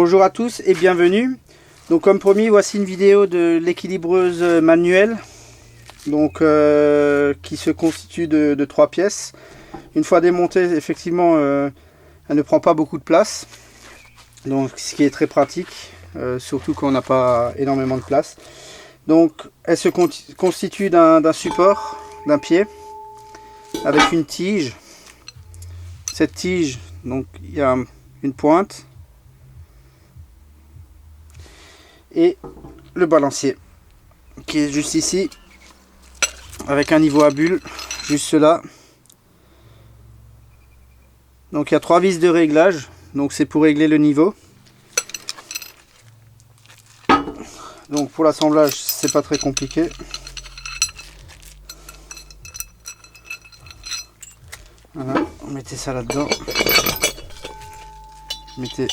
Bonjour à tous et bienvenue. Donc comme promis, voici une vidéo de l'équilibreuse manuelle donc, qui se constitue de 3 pièces. Une fois démontée, effectivement, elle ne prend pas beaucoup de place. Donc ce qui est très pratique, surtout quand on n'a pas énormément de place. Donc elle se constitue d'un support, d'un pied, avec une tige. Cette tige, donc il y a une pointe. Et le balancier qui est juste ici avec un niveau à bulle juste là. Donc il y a 3 vis de réglage, donc c'est pour régler le niveau. Donc pour l'assemblage c'est pas très compliqué. Voilà, vous mettez ça là dedans, mettez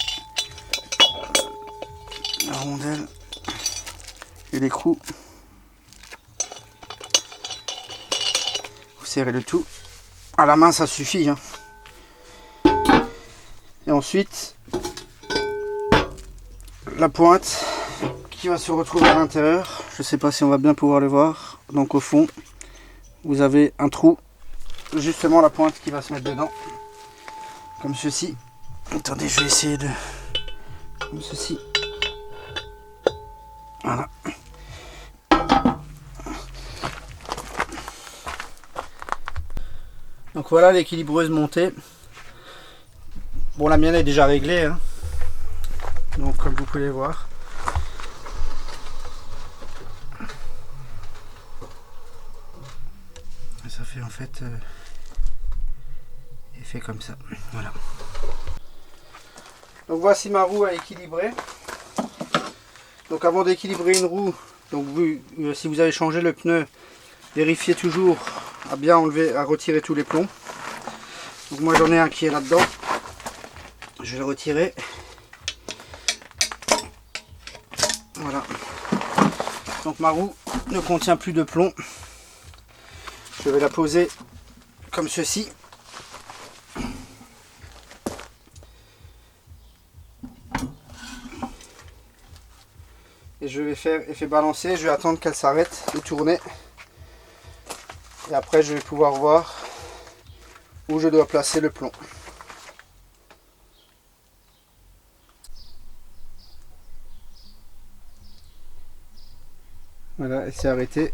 la rondelle et l'écrou, vous serrez le tout à la main, ça suffit hein. Et ensuite la pointe qui va se retrouver à l'intérieur, je sais pas si on va bien pouvoir le voir. Donc au fond vous avez un trou, justement la pointe qui va se mettre dedans comme ceci. Attendez, je vais essayer de comme ceci. Voilà. Donc voilà l'équilibreuse montée. Bon, la mienne est déjà réglée hein. Donc comme vous pouvez voir. Ça fait en fait effet comme ça. Voilà. Donc voici ma roue à équilibrer. Donc avant d'équilibrer une roue, donc si vous avez changé le pneu, vérifiez toujours à bien enlever, à retirer tous les plombs. Donc moi j'en ai un qui est là-dedans. Je vais le retirer. Voilà. Donc ma roue ne contient plus de plomb. Je vais la poser comme ceci. Et je vais faire effet balancer, je vais attendre qu'elle s'arrête de tourner. Et après je vais pouvoir voir où je dois placer le plomb. Voilà, elle s'est arrêtée.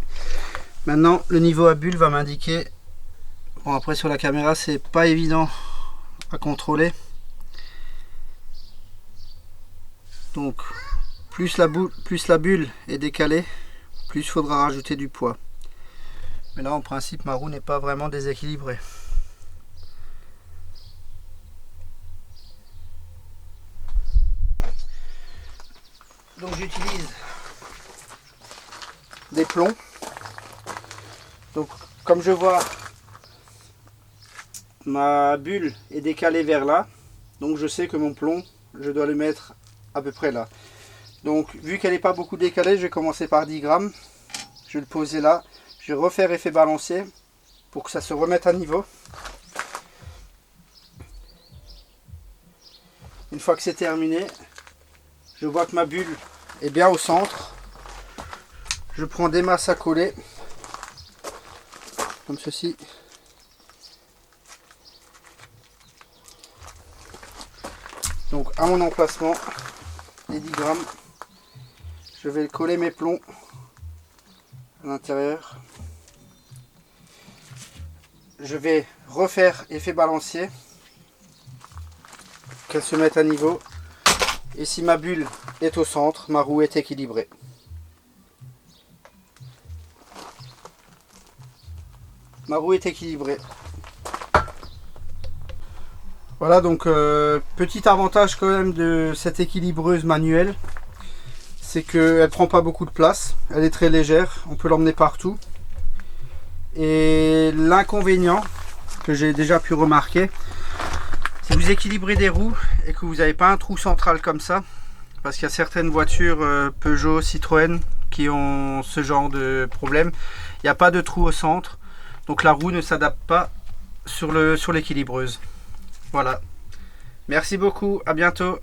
Maintenant le niveau à bulle va m'indiquer. Bon, après sur la caméra c'est pas évident à contrôler. Donc plus la bulle est décalée, plus il faudra rajouter du poids. Mais là en principe ma roue n'est pas vraiment déséquilibrée. Donc j'utilise des plombs. Donc comme je vois ma bulle est décalée vers là, donc je sais que mon plomb je dois le mettre à peu près là. Donc vu qu'elle n'est pas beaucoup décalée, je vais commencer par 10 grammes. Je vais le poser là. Je vais refaire effet balancier pour que ça se remette à niveau. Une fois que c'est terminé, je vois que ma bulle est bien au centre. Je prends des masses à coller, comme ceci. Donc à mon emplacement, les 10 grammes, je vais coller mes plombs à l'intérieur. Je vais refaire effet balancier, qu'elle se mette à niveau. Et si ma bulle est au centre, ma roue est équilibrée. Ma roue est équilibrée. Voilà, donc petit avantage quand même de cette équilibreuse manuelle, c'est qu'elle prend pas beaucoup de place, elle est très légère, on peut l'emmener partout. Et l'inconvénient que j'ai déjà pu remarquer, si vous équilibrez des roues et que vous n'avez pas un trou central comme ça, parce qu'il y a certaines voitures Peugeot, Citroën qui ont ce genre de problème, il n'y a pas de trou au centre, donc la roue ne s'adapte pas sur l'équilibreuse. Voilà. Merci beaucoup, à bientôt.